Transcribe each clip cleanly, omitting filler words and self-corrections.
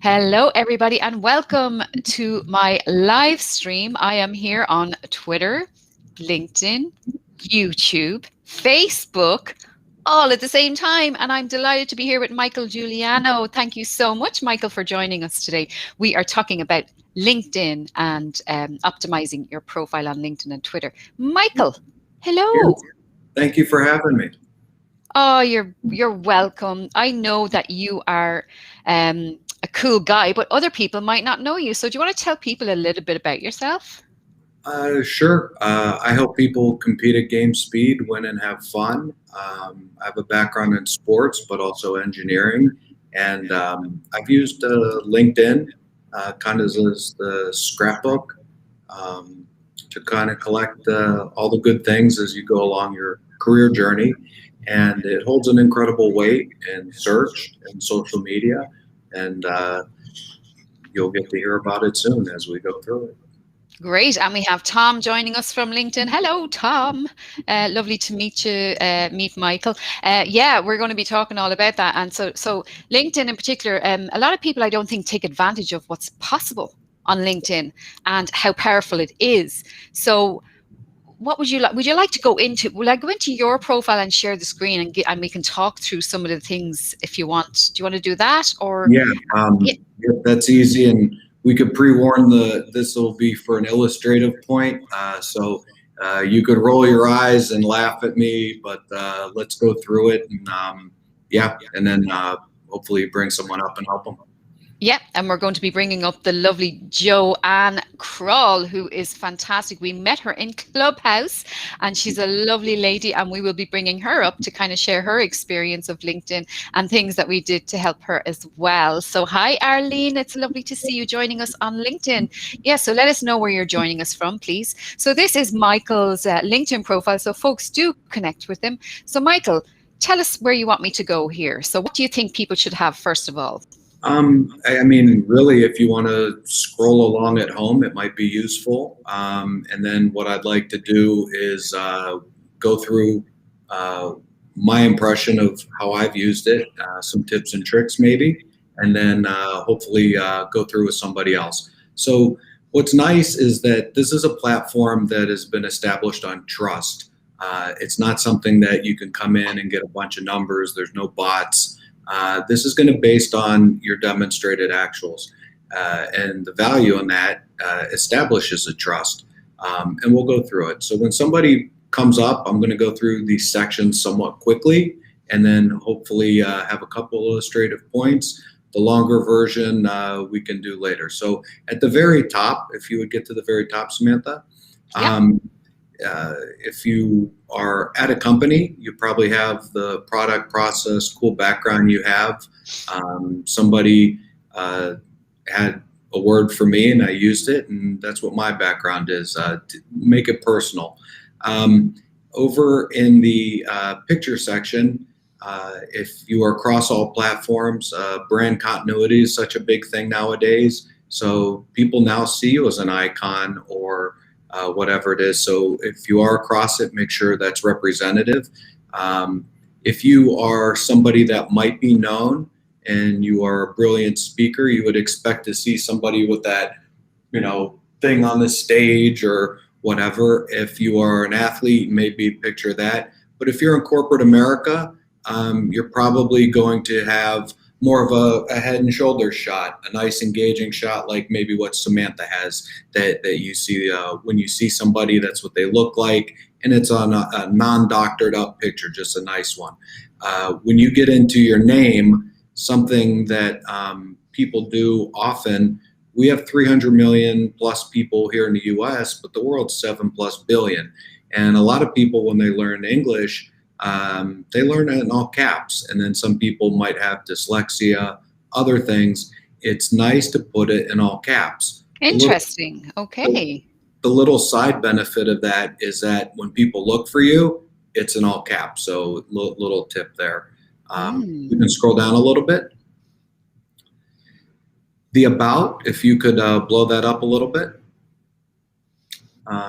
Hello, everybody, and welcome to my live stream. I am here on Twitter, LinkedIn, YouTube, Facebook, all at the same time. And I'm delighted to be here with Michael Giuliano. Thank you so much, Michael, for joining us today. We are talking about LinkedIn and optimizing your profile on LinkedIn and Twitter. Michael, hello. Yes. Thank you for having me. Oh, you're welcome. I know that you are a cool guy, but other people might not know you. So do you want to tell people a little bit about yourself? Sure. I help people compete at game speed, win, and have fun. I have a background in sports, but also engineering. And I've used LinkedIn kind of as the scrapbook to kind of collect all the good things as you go along your career journey. And it holds an incredible weight in search and social media. And you'll get to hear about it soon as we go through it. Great. And we have Tom joining us from LinkedIn. Hello, Tom. Lovely to meet you, meet Michael. Yeah, we're going to be talking all about that. And so LinkedIn in particular, a lot of people I don't think take advantage of what's possible on LinkedIn and how powerful it is. So what would you like? Would you like to go into? Will I go into your profile and share the screen and we can talk through some of the things if you want? Do you want to do that or? Yeah, Yeah. that's easy, and we could pre-warn this will be for an illustrative point, so you could roll your eyes and laugh at me, but let's go through it, and yeah, and then hopefully bring someone up and help them. Yeah, and we're going to be bringing up the lovely Joanne Kroll, who is fantastic. We met her in Clubhouse, and she's a lovely lady, and we will be bringing her up to kind of share her experience of LinkedIn and things that we did to help her as well. So hi, Arlene. It's lovely to see you joining us on LinkedIn. Yeah, so let us know where you're joining us from, please. So this is Michael's LinkedIn profile, so folks do connect with him. So Michael, tell us where you want me to go here. So what do you think people should have first of all? I mean, really, if you want to scroll along at home, it might be useful. And then what I'd like to do is go through my impression of how I've used it, some tips and tricks maybe, and then hopefully go through with somebody else. So what's nice is that this is a platform that has been established on trust. It's not something that you can come in and get a bunch of numbers. There's no bots. This is going to be based on your demonstrated actuals, and the value in that establishes a trust, and we'll go through it. So when somebody comes up, I'm going to go through these sections somewhat quickly, and then hopefully have a couple illustrative points. The longer version we can do later. So at the very top, if you would get to the very top, Samantha. Yeah. If you are at a company, you probably have the product, process, cool background you have. Somebody had a word for me and I used it, and that's what my background is, to make it personal. Over in the picture section, if you are across all platforms, brand continuity is such a big thing nowadays. So people now see you as an icon or whatever it is. So if you are across it, make sure that's representative. If you are somebody that might be known and you are a brilliant speaker, you would expect to see somebody with that, thing on the stage or whatever. If you are an athlete, maybe picture that. But if you're in corporate America, you're probably going to have more of a head and shoulders shot, a nice engaging shot like maybe what Samantha has, that you see when you see somebody, that's what they look like, and it's on a non-doctored up picture, just a nice one. When you get into your name, something that people do often, we have 300 million plus people here in the US, but the world's 7+ billion. And a lot of people, when they learn English, they learn it in all caps, and then some people might have dyslexia, other things. It's nice to put it in all caps. Interesting. Okay. The little side benefit of that is that when people look for you, it's in all caps. So little tip there. You can scroll down a little bit. The about, if you could blow that up a little bit.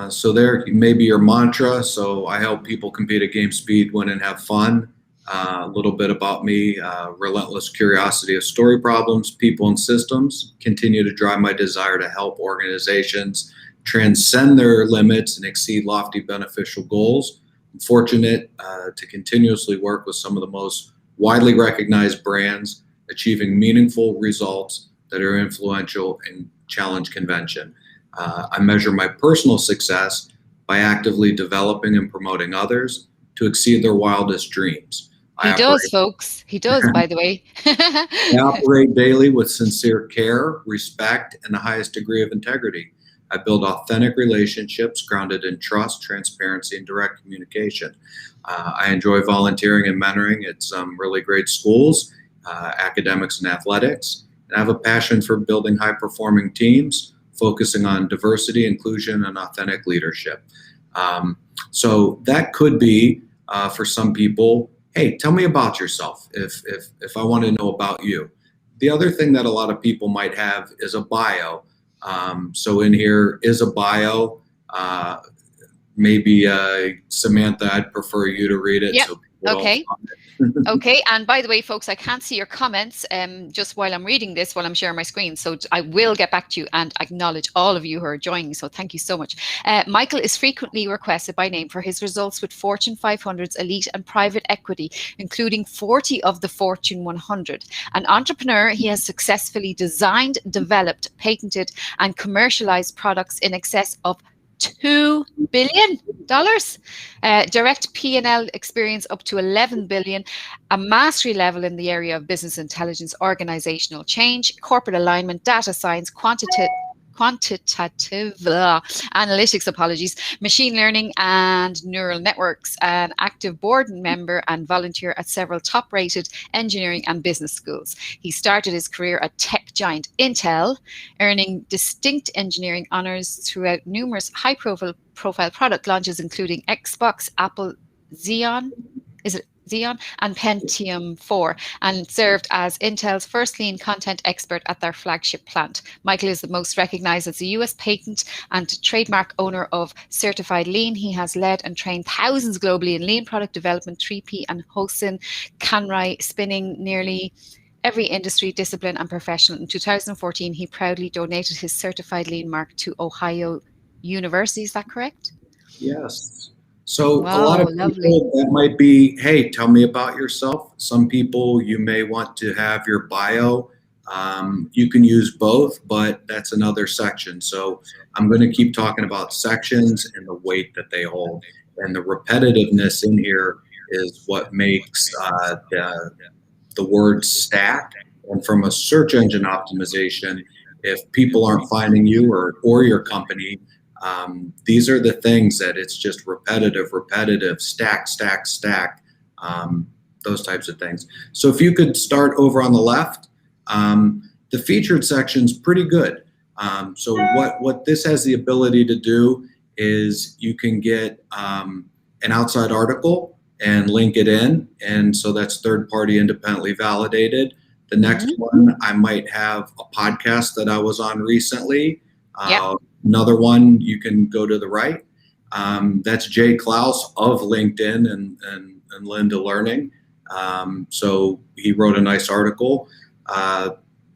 So there may be your mantra. So I help people compete at game speed, win, and have fun. A little bit about me, relentless curiosity of story problems, people, and systems continue to drive my desire to help organizations transcend their limits and exceed lofty beneficial goals. I'm fortunate to continuously work with some of the most widely recognized brands, achieving meaningful results that are influential and challenge convention. I measure my personal success by actively developing and promoting others to exceed their wildest dreams. He I does, operate, folks. He does, by the way. I operate daily with sincere care, respect, and the highest degree of integrity. I build authentic relationships grounded in trust, transparency, and direct communication. I enjoy volunteering and mentoring at some really great schools, academics and athletics. And I have a passion for building high-performing teams, focusing on diversity, inclusion, and authentic leadership. So that could be for some people, hey, tell me about yourself if I want to know about you. The other thing that a lot of people might have is a bio. So in here is a bio. Maybe Samantha, I'd prefer you to read it. Yep. So people Okay. don't Okay, and by the way, folks, I can't see your comments just while I'm reading this, while I'm sharing my screen. So I will get back to you and acknowledge all of you who are joining. So thank you so much. Michael is frequently requested by name for his results with Fortune 500's elite and private equity, including 40 of the Fortune 100. An entrepreneur, he has successfully designed, developed, patented, and commercialized products in excess of $2 billion, direct P&L experience up to 11 billion, a mastery level in the area of business intelligence, organizational change, corporate alignment, data science, quantitative analytics, machine learning and neural networks, an active board member and volunteer at several top-rated engineering and business schools. He started his career at tech giant Intel, earning distinct engineering honors throughout numerous high-profile product launches, including Xbox, Apple Xeon, and Pentium 4, and served as Intel's first lean content expert at their flagship plant. Michael is the most recognized as a US patent and trademark owner of Certified Lean. He has led and trained thousands globally in lean product development, 3P and Hosin, Kanrai, spinning nearly every industry, discipline, and professional. In 2014, he proudly donated his Certified Lean mark to Ohio University. Is that correct? Yes. So wow, a lot of lovely. people, that might be, hey, tell me about yourself. Some people, you may want to have your bio. You can use both, but that's another section. So I'm going to keep talking about sections and the weight that they hold. And the repetitiveness in here is what makes the word stack. And from a search engine optimization, if people aren't finding you or your company, these are the things that it's just repetitive, stack, those types of things. So if you could start over on the left, the featured section's pretty good. So what this has the ability to do is you can get an outside article and link it in. And so that's third-party independently validated. The next one, I might have a podcast that I was on recently. Another one, you can go to the right. That's Jay Klaus of LinkedIn and Linda Learning. So he wrote a nice article,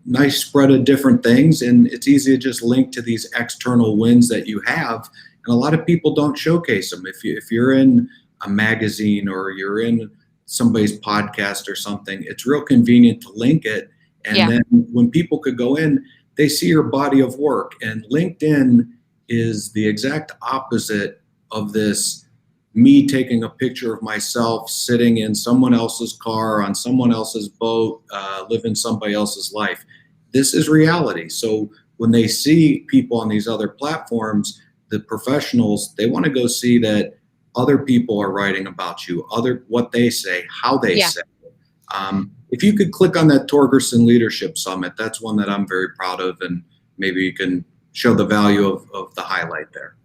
nice spread of different things. And it's easy to just link to these external wins that you have. And a lot of people don't showcase them. If you're in a magazine or you're in somebody's podcast or something, it's real convenient to link it. And then when people could go in, they see your body of work. And LinkedIn is the exact opposite of this, me taking a picture of myself sitting in someone else's car on someone else's boat, living somebody else's life. This is reality. So when they see people on these other platforms, the professionals, they want to go see that other people are writing about you, what they say, how they say it. If you could click on that Torgerson Leadership Summit, that's one that I'm very proud of, and maybe you can show the value of the highlight there.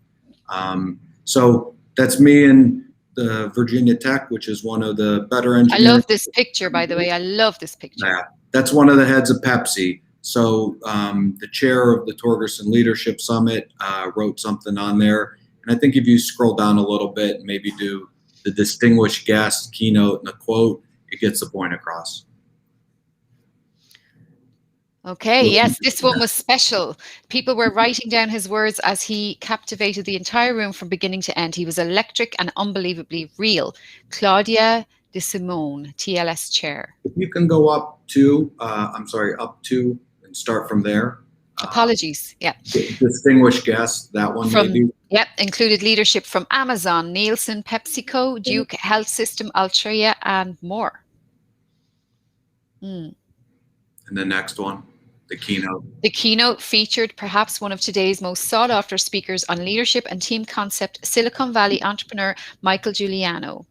So that's me in the Virginia Tech, which is one of the better engineering. I love this picture, by the way. I love this picture. Yeah, that's one of the heads of Pepsi. So the chair of the Torgerson Leadership Summit wrote something on there. And I think if you scroll down a little bit, maybe do the distinguished guest, keynote, and the quote, it gets the point across. Okay, yes, this one was special. People were writing down his words as he captivated the entire room from beginning to end. He was electric and unbelievably real. Claudia De Simone, TLS chair. If you can go up to, and start from there. Apologies, yeah. Distinguished guest, that one maybe. Yep, included leadership from Amazon, Nielsen, PepsiCo, Duke Health System, Altria, and more. And the next one, the keynote. The keynote featured perhaps one of today's most sought-after speakers on leadership and team concept, Silicon Valley entrepreneur Michael Giuliano.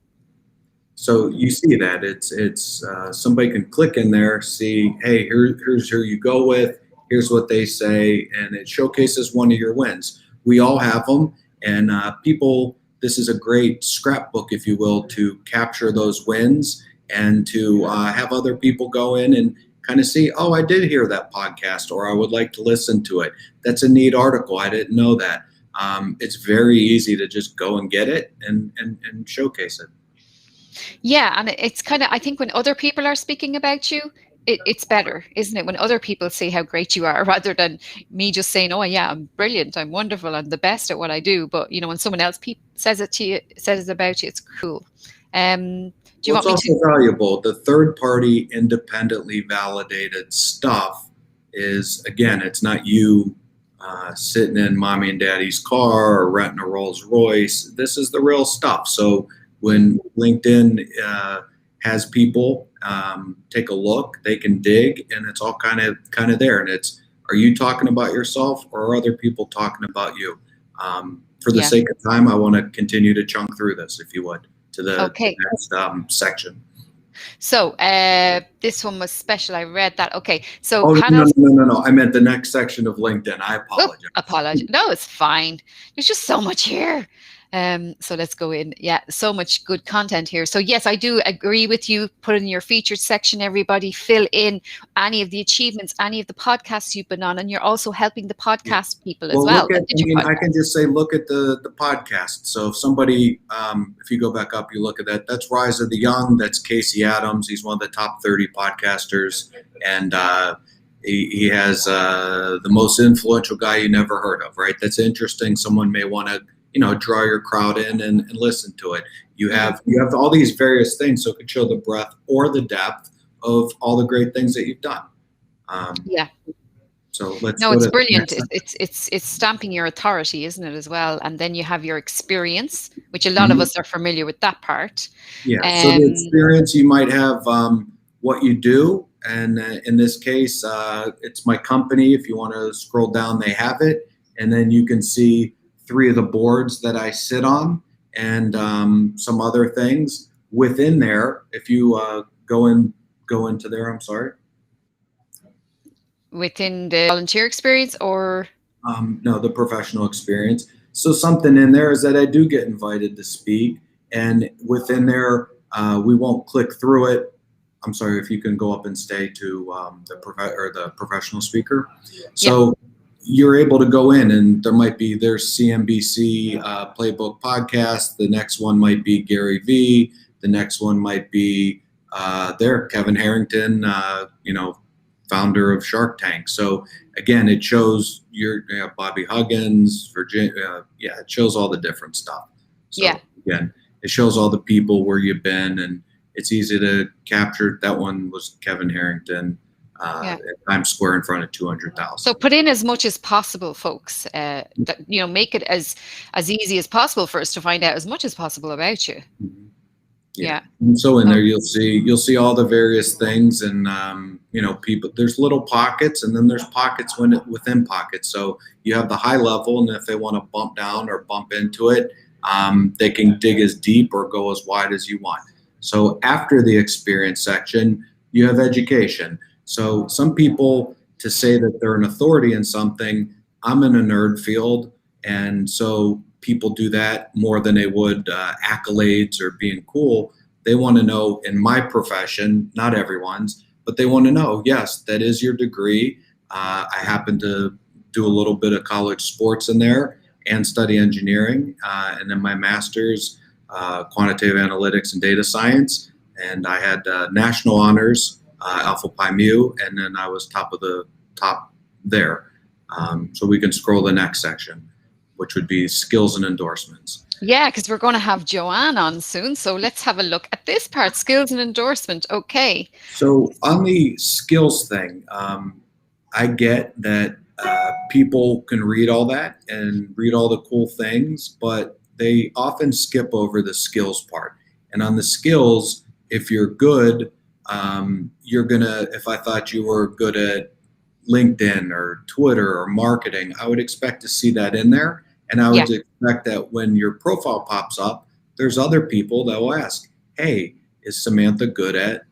So you see that it's somebody can click in there, see, hey, here's who you go with, here's what they say, and it showcases one of your wins. We all have them, and people, this is a great scrapbook, if you will, to capture those wins and to have other people go in and kind of see, oh, I did hear that podcast, or I would like to listen to it. That's a neat article. I didn't know that. It's very easy to just go and get it and showcase it. Yeah, and it's kind of, I think when other people are speaking about you, it's better, isn't it? When other people say how great you are, rather than me just saying, oh yeah, I'm brilliant, I'm wonderful, I'm the best at what I do. But you know, when someone else says it to you, says it about you, it's cool. Do you want me also valuable, the third-party independently validated stuff is, again, it's not you sitting in mommy and daddy's car or renting a Rolls Royce. This is the real stuff. So when LinkedIn has people take a look, they can dig, and it's all kind of there. And it's, are you talking about yourself, or are other people talking about you? For the sake of time, I want to continue to chunk through this, if you would, to the next section. So this one was special. I read that. Okay. So no. I meant the next section of LinkedIn. I apologize. No, it's fine. There's just so much here. So let's go in. Yeah, so much good content here. So yes, I do agree with you. Put in your featured section, everybody. Fill in any of the achievements, any of the podcasts you've been on, and you're also helping the podcast people as well. I can just say, look at the podcast. So if somebody, if you go back up, you look at that. That's Rise of the Young. That's Casey Adams. He's one of the top 30 podcasters, and he has the most influential guy you never heard of. Right? That's interesting. Someone may want to, draw your crowd in and listen to it. You have all these various things, so it could show the breadth or the depth of all the great things that you've done. So let's. No, it's brilliant. It's stamping your authority, isn't it, as well? And then you have your experience, which a lot of us are familiar with that part. Yeah. So the experience, you might have what you do, and in this case, it's my company. If you want to scroll down, they have it, and then you can see 3 of the boards that I sit on, and some other things within there. If you go into there, I'm sorry. Within the volunteer experience, or? No, the professional experience. So something in there is that I do get invited to speak, and within there, we won't click through it. I'm sorry, if you can go up and stay to the professional speaker. So. Yeah. You're able to go in, and there's CNBC Playbook podcast. The next one might be Gary Vee. The next one might be Kevin Harrington, founder of Shark Tank. So again, it shows Bobby Huggins, Virginia. It shows all the different stuff. So again, it shows all the people where you've been, and it's easy to capture. That one was Kevin Harrington. At Times Square in front of 200,000. So put in as much as possible, folks. Make it as easy as possible for us to find out as much as possible about you. Mm-hmm. Yeah. And so in there, you'll see all the various things, and people. There's little pockets, and then there's pockets within pockets. So you have the high level, and if they want to bump down or bump into it, they can dig as deep or go as wide as you want. So after the experience section, you have education. So some people, to say that they're an authority in something, I'm in a nerd field, and so people do that more than they would accolades or being cool. They want to know, in my profession, not everyone's, but they want to know, yes, that is your degree. I happen to do a little bit of college sports in there and study engineering, and then my master's, quantitative analytics and data science. and I had national honors, Alpha Pi Mu, and then I was top of the top there. So we can scroll the next section, which would be skills and endorsements. Yeah, because we're going to have Joanne on soon. So let's have a look at this part, skills and endorsement. Okay. So on the skills thing, I get that people can read all that and read all the cool things, but they often skip over the skills part. And on the skills, if you're good, you're gonna, if I thought you were good at LinkedIn or Twitter or marketing, I would expect to see that in there. And I would expect that when your profile pops up, there's other people that will ask, hey, is Samantha good at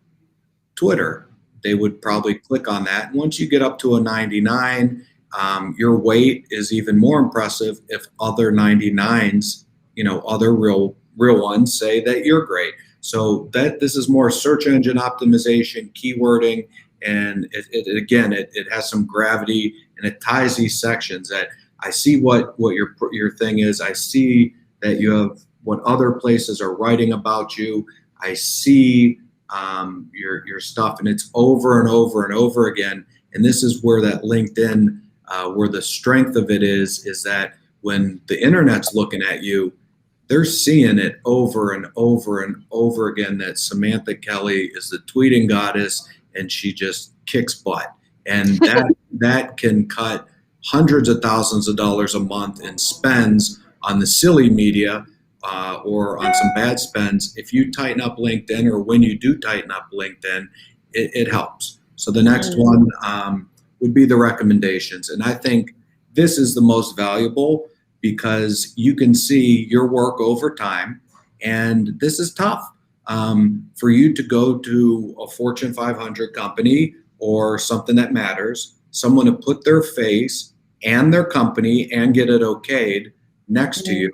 Twitter? They would probably click on that. And once you get up to a 99, your weight is even more impressive if other 99s, other real ones say that you're great. So that this is more search engine optimization, keywording, and it has some gravity, and it ties these sections that I see what your thing is. I see that you have what other places are writing about you. I see your stuff, and it's over and over and over again. And this is where that LinkedIn, where the strength of it is that when the internet's looking at you, they're seeing it over and over and over again that Samantha Kelly is the tweeting goddess and she just kicks butt. And that can cut hundreds of thousands of dollars a month in spends on the silly media or on some bad spends. If you tighten up LinkedIn, or when you do tighten up LinkedIn, it helps. So the next one would be the recommendations. And I think this is the most valuable because you can see your work over time. And this is tough for you to go to a Fortune 500 company or something that matters, someone to put their face and their company and get it okayed next to you,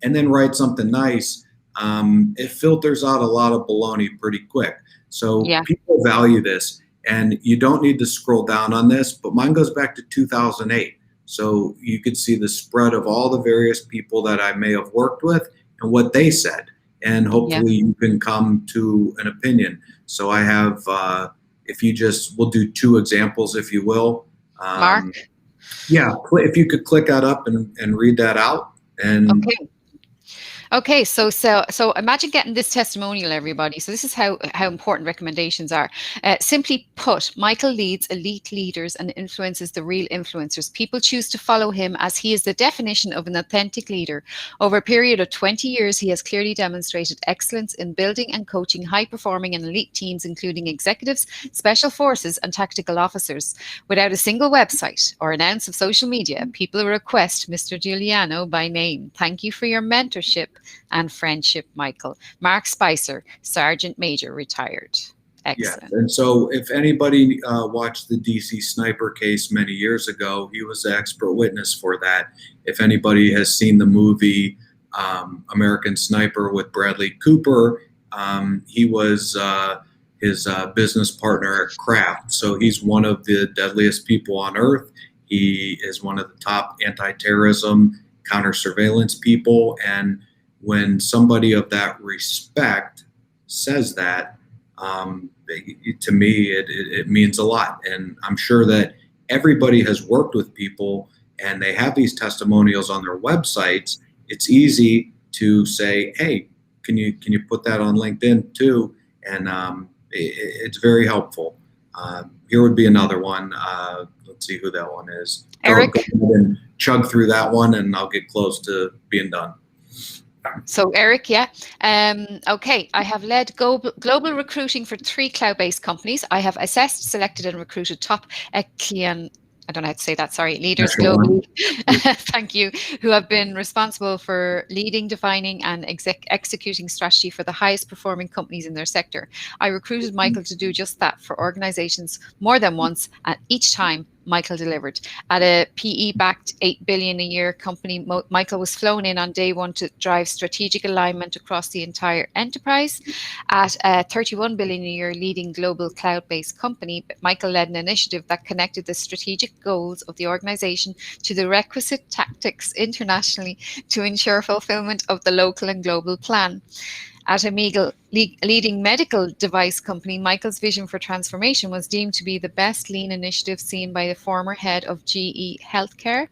and then write something nice. It filters out a lot of baloney pretty quick. So people value this, and you don't need to scroll down on this, but mine goes back to 2008. So you could see the spread of all the various people that I may have worked with and what they said. And hopefully you can come to an opinion. So I have, we'll do two examples, if you will. Mark? Yeah, if you could click that up and read that out. And Okay, so imagine getting this testimonial, everybody. So this is how important recommendations are. Simply put, Michael leads elite leaders and influences the real influencers. People choose to follow him as he is the definition of an authentic leader. Over a period of 20 years, he has clearly demonstrated excellence in building and coaching high-performing and elite teams, including executives, special forces, and tactical officers. Without a single website or an ounce of social media, people request Mr. Giuliano by name. Thank you for your mentorship and friendship, Michael. Mark Spicer, Sergeant Major, retired. Excellent. Yeah, and so if anybody watched the DC sniper case many years ago, he was the expert witness for that. If anybody has seen the movie American Sniper with Bradley Cooper, he was his business partner at Kraft. So he's one of the deadliest people on earth. He is one of the top anti-terrorism, counter-surveillance people. And when somebody of that respect says that, to me, it means a lot. And I'm sure that everybody has worked with people and they have these testimonials on their websites. It's easy to say, hey, can you put that on LinkedIn too? And it's very helpful. Here would be another one. Let's see who that one is. Eric? Go ahead and chug through that one and I'll get close to being done. So Eric, okay. I have led global recruiting for 3 cloud-based companies. I have assessed, selected, and recruited top I don't know how to say that, sorry, leaders globally, thank you, who have been responsible for leading, defining, and executing strategy for the highest performing companies in their sector. I recruited Michael to do just that for organizations more than once, and each time Michael delivered. At a PE-backed $8 billion a year company, Michael was flown in on day one to drive strategic alignment across the entire enterprise. At a $31 billion a year leading global cloud-based company, Michael led an initiative that connected the strategic goals of the organization to the requisite tactics internationally to ensure fulfillment of the local and global plan. At a leading medical device company, Michael's vision for transformation was deemed to be the best lean initiative seen by the former head of GE Healthcare.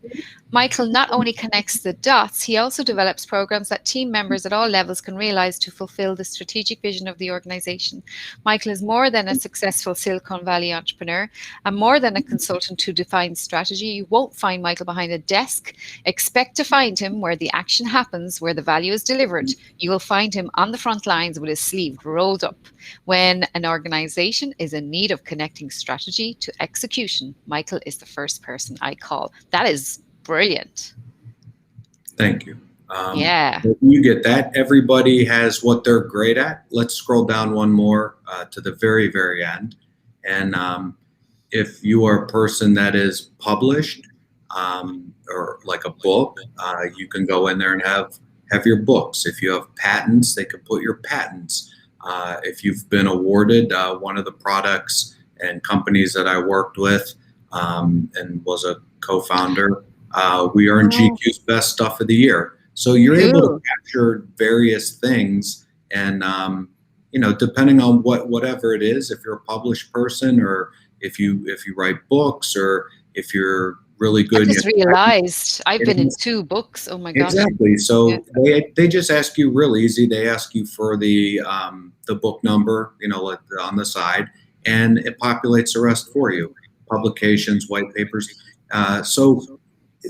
Michael not only connects the dots, he also develops programs that team members at all levels can realize to fulfill the strategic vision of the organization. Michael is more than a successful Silicon Valley entrepreneur and more than a consultant to define strategy. You won't find Michael behind a desk. Expect to find him where the action happens, where the value is delivered. You will find him on the front lines with his sleeve rolled up. When an organization is in need of connecting strategy to execution, Michael is the first person I call. That is brilliant. Thank you. Yeah. You get that. Everybody has what they're great at. Let's scroll down one more to the very, very end. And if you are a person that is published or like a book, you can go in there and have your books. If you have patents, they can put your patents. If you've been awarded one of the products and companies that I worked with and was a co-founder, we earned GQ's Best Stuff of the Year. So you're able to capture various things, and depending on whatever it is, if you're a published person, or if you write books, or if you're really good. I just realized I've been in 2 books. Oh my gosh. Exactly. So they just ask you real easy. They ask you for the book number, on the side, and it populates the rest for you. Publications, white papers. So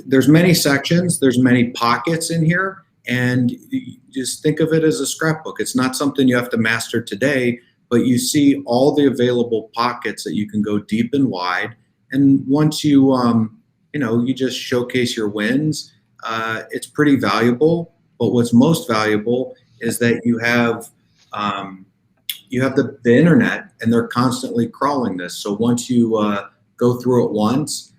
there's many sections, there's many pockets in here, and you just think of it as a scrapbook. It's not something you have to master today, but you see all the available pockets that you can go deep and wide. And once you you just showcase your wins, it's pretty valuable. But what's most valuable is that you have the internet, and they're constantly crawling this. So once you go through it once,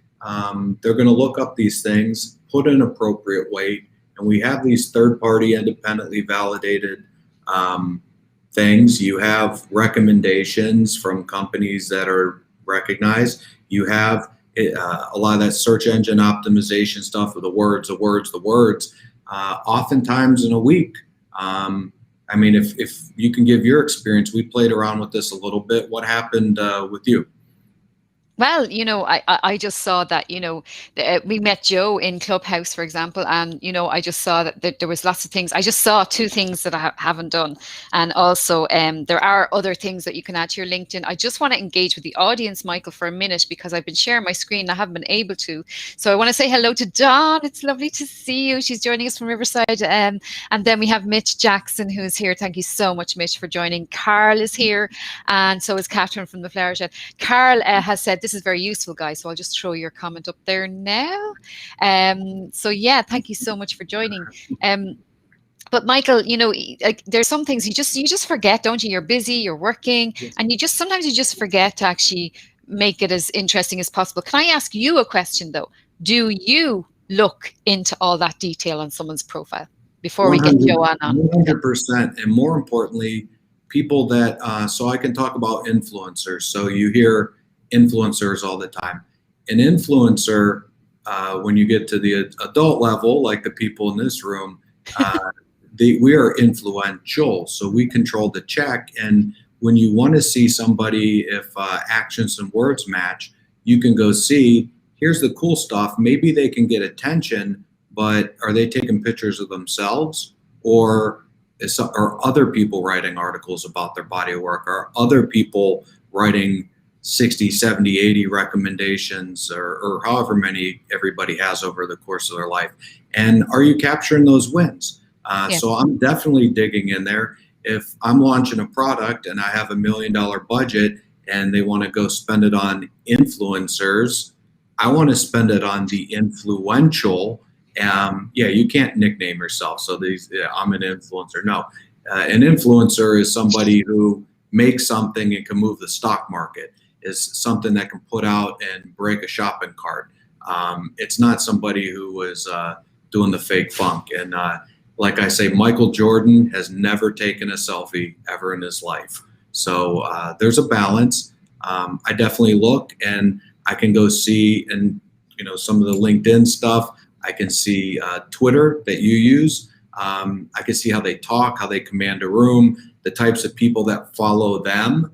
they're going to look up these things, put an appropriate weight, and we have these third-party, independently validated things. You have recommendations from companies that are recognized. You have a lot of that search engine optimization stuff with the words. Oftentimes in a week. If you can give your experience, we played around with this a little bit. What happened with you? Well, I just saw that, we met Joe in Clubhouse, for example, and, I just saw that there was lots of things. I just saw 2 things that I haven't done. And also there are other things that you can add to your LinkedIn. I just want to engage with the audience, Michael, for a minute, because I've been sharing my screen. I haven't been able to. So I want to say hello to Dawn. It's lovely to see you. She's joining us from Riverside. And then we have Mitch Jackson, who's here. Thank you so much, Mitch, for joining. Carl is here. And so is Catherine from the Flower Shed. Carl has said, this is very useful, guys. So I'll just throw your comment up there now. So yeah, thank you so much for joining. But Michael, there's some things you just forget, don't you? You're busy, you're working, and sometimes you just forget to actually make it as interesting as possible. Can I ask you a question though? Do you look into all that detail on someone's profile before we get Joe on? 100%, and more importantly, people that so I can talk about influencers. So you hear influencers all the time. An influencer, when you get to the adult level, like the people in this room, we are influential. So we control the check. And when you want to see somebody, if actions and words match, you can go see, here's the cool stuff. Maybe they can get attention, but are they taking pictures of themselves, or are other people writing articles about their body of work? Are other people writing 60, 70, 80 recommendations, or however many everybody has over the course of their life? And are you capturing those wins? So I'm definitely digging in there. If I'm launching a product and I have $1 million budget and they want to go spend it on influencers, I want to spend it on the influential. You can't nickname yourself. So I'm an influencer. No, an influencer is somebody who makes something and can move the stock market, is something that can put out and break a shopping cart. It's not somebody who is doing the fake funk. And like I say, Michael Jordan has never taken a selfie ever in his life. So there's a balance. I definitely look, and I can go see, and some of the LinkedIn stuff. I can see Twitter that you use. I can see how they talk, how they command a room, the types of people that follow them,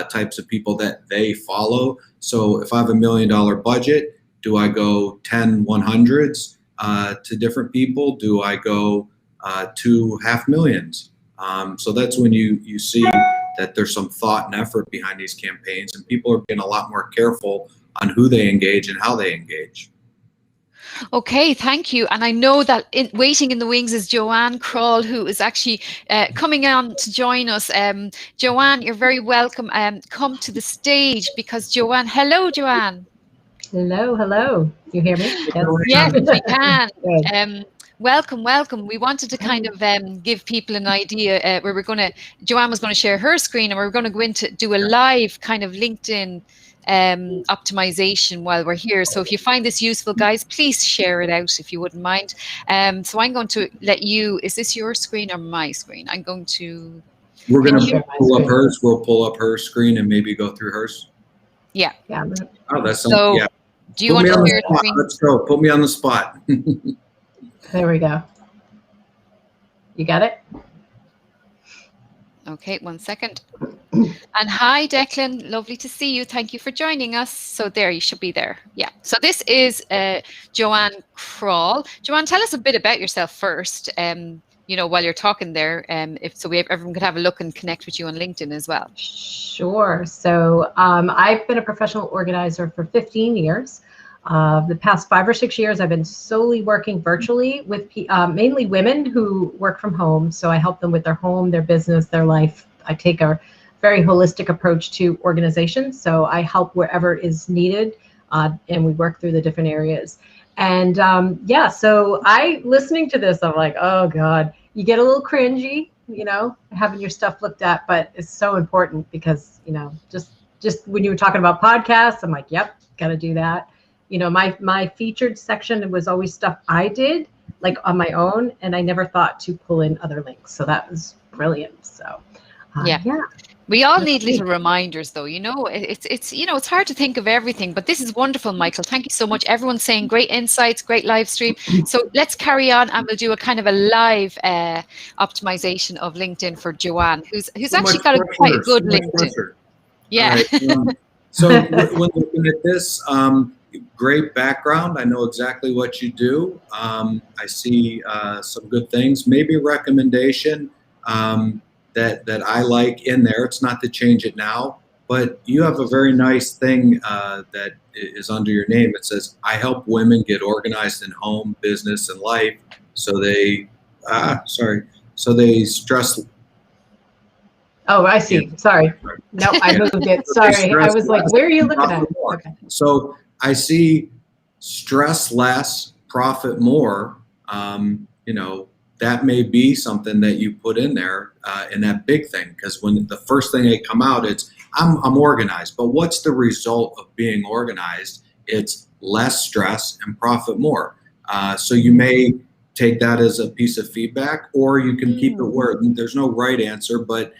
types of people that they follow. So if I have $1 million budget, do I go 10 100s to different people? Do I go to $500,000? So that's when you see that there's some thought and effort behind these campaigns, and people are being a lot more careful on who they engage and how they engage. Okay, thank you. And I know that waiting in the wings is Joanne Kroll, who is actually coming on to join us. Joanne, you're very welcome. Come to the stage because Joanne, hello, Joanne. Hello. You hear me? Yes, we can. Welcome. We wanted to kind of give people an idea where Joanne was going to share her screen, and we're going to go into do a live kind of LinkedIn optimization while we're here. So if you find this useful, guys, please share it out if you wouldn't mind. So I'm going to let you, is this your screen or my screen? I'm going to... We're going to pull up hers. We'll pull up her screen and maybe go through hers. Yeah. Oh, that's so, yeah. Do you want to share the screen? Let's go. Put me on the spot. There we go. You got it? Okay, 1 second. And hi, Declan. Lovely to see you. Thank you for joining us. So there, you should be there. Yeah. So this is Joanne Kroll. Joanne, tell us a bit about yourself first. While you're talking there, everyone could have a look and connect with you on LinkedIn as well. Sure. So I've been a professional organizer for 15 years. The past 5 or 6 years, I've been solely working virtually with mainly women who work from home. So I help them with their home, their business, their life. I take a very holistic approach to organization. So I help wherever is needed, and we work through the different areas. And so listening to this, I'm like, oh God, you get a little cringy, having your stuff looked at, but it's so important because, just when you were talking about podcasts, I'm like, yep, got to do that. My featured section was always stuff I did like on my own, and I never thought to pull in other links. So that was brilliant. So yeah. We all need little reminders, though. It's hard to think of everything, but this is wonderful, Michael. Thank you so much. Everyone's saying great insights, great live stream. So let's carry on, and we'll do a kind of a live optimization of LinkedIn for Joanne, who's actually got quite a good LinkedIn. Yeah. Right. So when looking at this, great background. I know exactly what you do. I see some good things. Maybe a recommendation that I like in there. It's not to change it now, but you have a very nice thing that is under your name. It says, I help women get organized in home, business, and life so they stress. Oh, I see. Yeah. Sorry. No, I moved it. Sorry. I was like, where are you looking at? Okay. So I see stress less, profit more. That may be something that you put in there in that big thing, because when the first thing they come out, it's I'm organized. But what's the result of being organized? It's less stress and profit more. So you may take that as a piece of feedback, or you can keep it where there's no right answer. But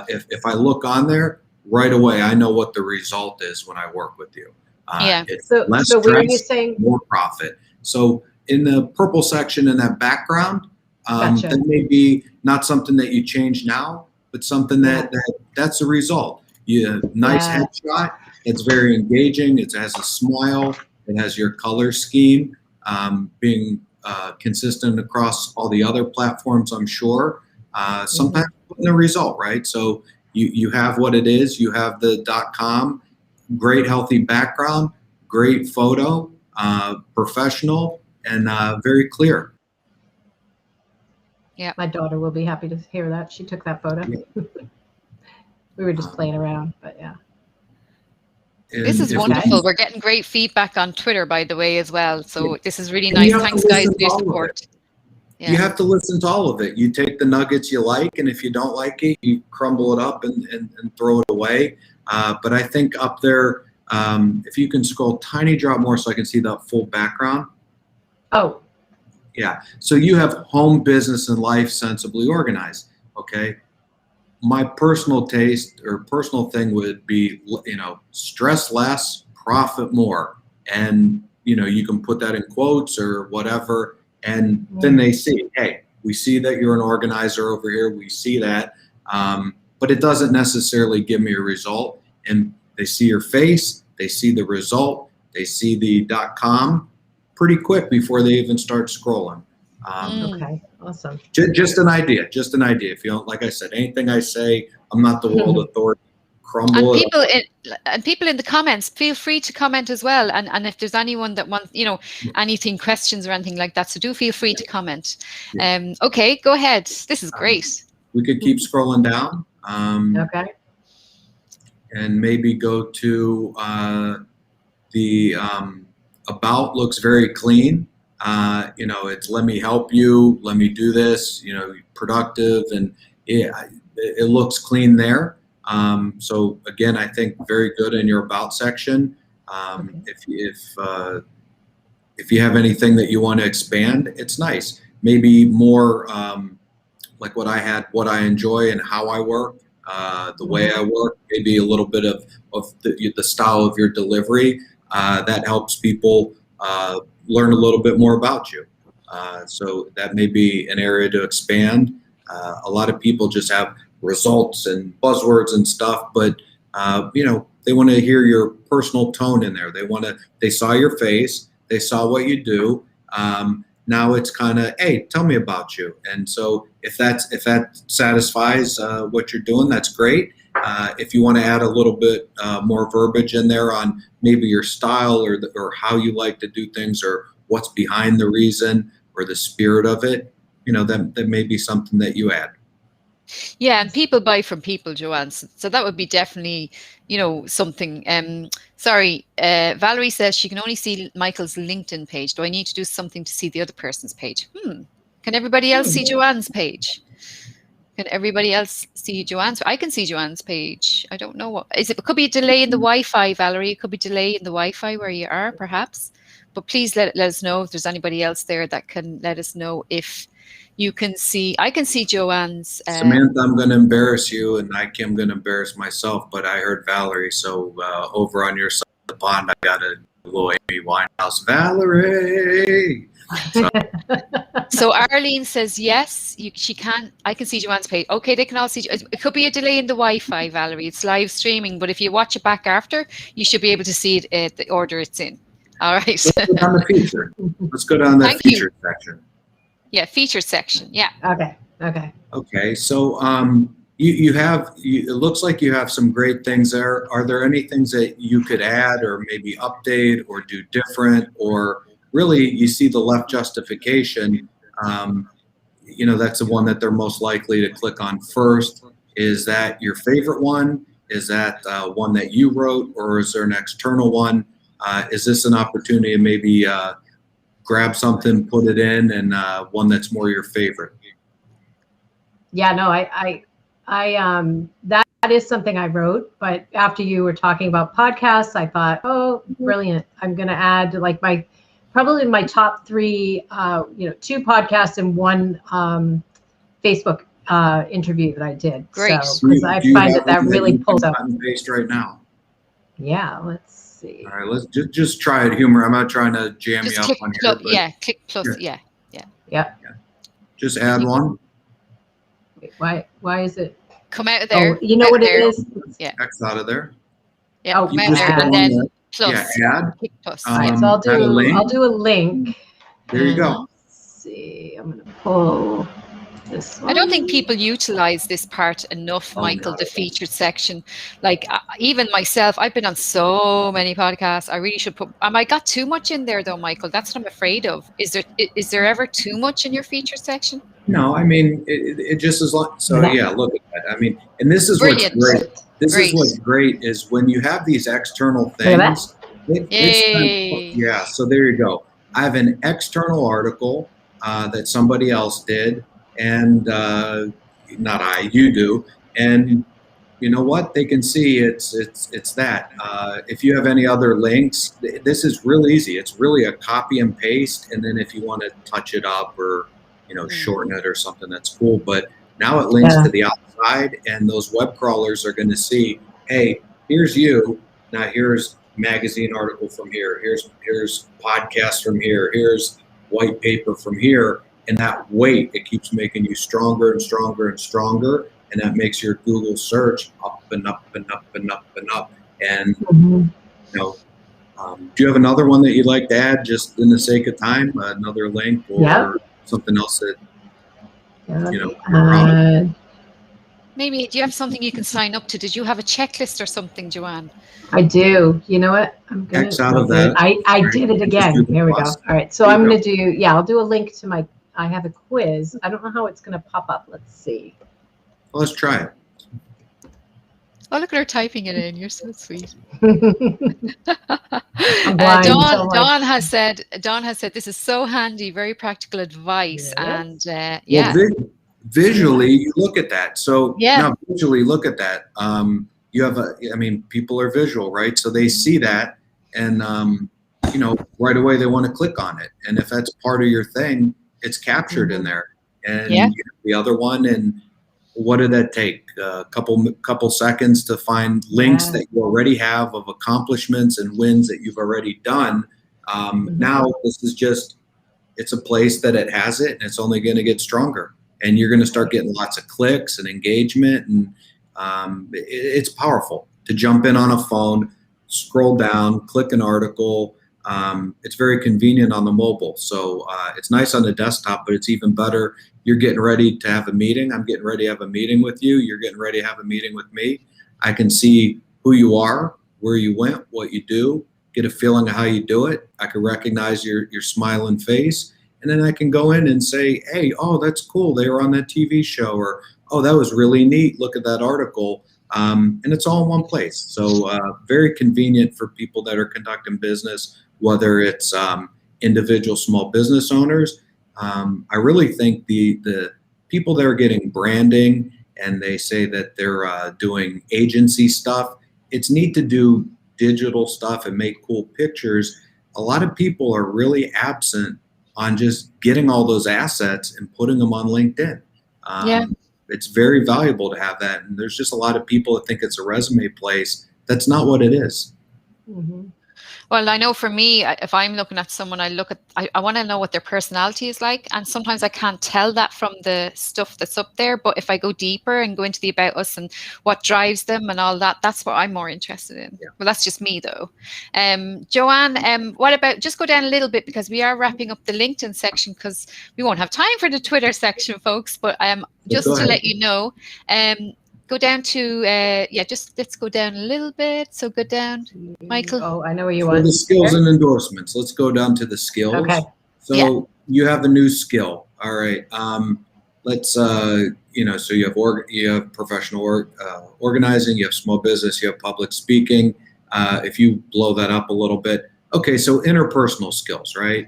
if I look on there right away, I know what the result is when I work with you. It's less stress, where are you saying more profit? So in the purple section in that background, gotcha. That may be not something that you change now, but something that's the result. Nice headshot. It's very engaging. It has a smile. It has your color scheme being consistent across all the other platforms, I'm sure. Sometimes the result, right? So you have what it is. You have the .com, great healthy background, great photo, professional, and very clear. Yeah, my daughter will be happy to hear that. She took that photo. We were just playing around, but yeah. This is wonderful. We're getting great feedback on Twitter, by the way, as well. So this is really nice. Thanks, guys, for your support. Yeah. You have to listen to all of it. You take the nuggets you like, and if you don't like it, you crumble it up and throw it away. But I think up there, if you can scroll tiny drop more so I can see that full background. Oh. Yeah. So you have home, business, and life sensibly organized. Okay. My personal taste or personal thing would be, stress less, profit more. And, you can put that in quotes or whatever. And then they see, hey, we see that you're an organizer over here. We see that, but it doesn't necessarily give me a result. And they see your face, they see the result, they see the .com pretty quick before they even start scrolling. Okay, awesome. Just an idea. If you don't, like I said, anything I say, I'm not the world authority. Crumble And people in the comments, feel free to comment as well. And if there's anyone that wants, anything, questions or anything like that, so do feel free to comment. Okay, go ahead. This is great. We could keep scrolling down. Okay. And maybe go to the about. Looks very clean. It's let me help you, let me do this, productive, and it looks clean there. So again, I think very good in your about section. If you have anything that you want to expand, it's nice. Maybe more like what I enjoy and how I work, the way I work, maybe a little bit of the style of your delivery. That helps people learn a little bit more about you. So that may be an area to expand. A lot of people just have results and buzzwords and stuff, but they want to hear your personal tone in there. They saw your face, they saw what you do. Now it's kind of, hey, tell me about you. And so if that satisfies what you're doing, that's great. If you want to add a little bit more verbiage in there on maybe your style or how you like to do things or what's behind the reason or the spirit of it, that may be something that you add. Yeah, and people buy from people, Joanne. So that would be definitely, something. Sorry, Valerie says she can only see Michael's LinkedIn page. Do I need to do something to see the other person's page? Can everybody else see Joanne's page? Can everybody else see Joanne's? I can see Joanne's page. I don't know what is it. It could be a delay in the Wi-Fi, Valerie. It could be delay in the Wi-Fi where you are, perhaps. But please let us know if there's anybody else there that can let us know if you can see. I can see Joanne's. Samantha, I'm going to embarrass you, and I'm going to embarrass myself. But I heard Valerie, so over on your side of the pond, I got a little Amy Winehouse. Valerie. So Arlene says yes, she can. I can see Joanne's page. Okay, they can all see. It could be a delay in the Wi-Fi, Valerie. It's live streaming, but if you watch it back after, you should be able to see it the order it's in. All right. Let's go down the feature. Let's go down that feature section. Yeah, feature section. Yeah. Okay. So you have. It looks like you have some great things there. Are there any things that you could add, or maybe update, or do different, or really you see the left justification? That's the one that they're most likely to click on first. Is that your favorite one? Is that one that you wrote, or is there an external one? Is this an opportunity to maybe grab something, put it in, and one that's more your favorite? Yeah, no, I that is something I wrote, but after you were talking about podcasts, I thought, oh, brilliant. I'm going to add like probably my top 3, 2 podcasts and 1 Facebook interview that I did. Great. So, because I find that really pulls up. Based right now. Yeah, let's see. All right, let's just try it. Humor. I'm not trying to jam Just you up click on plus, here. yeah, click plus. Yeah. Just add one. Wait, why is it? Come out of there. Oh, you know what it is? Yeah. X out of there. Yeah. Oh, Come out of there, and then plus. Yeah, add. Click plus. So I'll do a link. There you go. Let's see. I'm going to pull this one. I don't think people utilize this part enough, Michael, the featured section. Like even myself, I've been on so many podcasts. I really should put, I got too much in there though, Michael. That's what I'm afraid of. Is there ever too much in your featured section? No, I mean, it just is like, so yeah, look at that. I mean, and this is Brilliant. what's great. This is what's great is when you have these external things. Yeah, so there you go. I have an external article that somebody else did, and not I, you do. And you know what? They can see it's that. If you have any other links, this is real easy. It's really a copy and paste, and then if you want to touch it up or shorten it or something, that's cool. But now it links to the outside, and those web crawlers are going to see, hey, here's you. Now here's magazine article from here. Here's podcast from here. Here's white paper from here. And that weight, it keeps making you stronger and stronger and stronger. And that makes your Google search up and up and up and up and up. And, you know, do you have another one that you'd like to add, just in the sake of time? Another link or something else that, you know, maybe, do you have something you can sign up to? Did you have a checklist or something, Joanne? I do. You know what? I'm gonna X out of that. I did it again. Here we go. All right. So I'm going to do, I'll do a link to I have a quiz. I don't know how it's going to pop up. Let's see. Well, let's try it. Oh, look at her typing it in. You're so sweet. I'm blind, Dawn has said this is so handy, very practical advice. Yes. And visually, you look at that. So Yeah. now visually look at that. You have people are visual, right? So they see that, and you know, right away they want to click on it. And if that's part of your thing, it's captured in there. And you have the other one, and what did that take? A couple seconds to find links that you already have of accomplishments and wins that you've already done. Now this is just, it's a place that it has it, and it's only going to get stronger. And you're going to start getting lots of clicks and engagement, and it's powerful to jump in on a phone, scroll down, click an article. It's very convenient on the mobile. So it's nice on the desktop, but it's even better. You're getting ready to have a meeting. I'm getting ready to have a meeting with you. You're getting ready to have a meeting with me. I can see who you are, where you went, what you do, get a feeling of how you do it. I can recognize your smiling face. And then I can go in and say, hey, oh, that's cool. They were on that TV show, or, oh, that was really neat. Look at that article. And it's all in one place. So very convenient for people that are conducting business, whether it's individual small business owners. I really think the people that are getting branding and they say that they're doing agency stuff, it's neat to do digital stuff and make cool pictures. A lot of people are really absent on just getting all those assets and putting them on LinkedIn. It's very valuable to have that. And there's just a lot of people that think it's a resume place. That's not what it is. Well, I know for me, if I'm looking at someone, I want to know what their personality is like. And sometimes I can't tell that from the stuff that's up there. But if I go deeper and go into the about us and what drives them and all that, that's what I'm more interested in. Yeah. Well, that's just me, though. Joanne, what about, just go down a little bit, because we are wrapping up the LinkedIn section, because we won't have time for the Twitter section, folks. But just to let you know, go down to, let's go down a little bit. So go down, Michael. Oh, I know where you want. The skills and endorsements. Let's go down to the skills. Okay. So you have a new skill. All right. Let's, so you have professional organizing, you have small business, you have public speaking. If you blow that up a little bit. Okay. So interpersonal skills, right?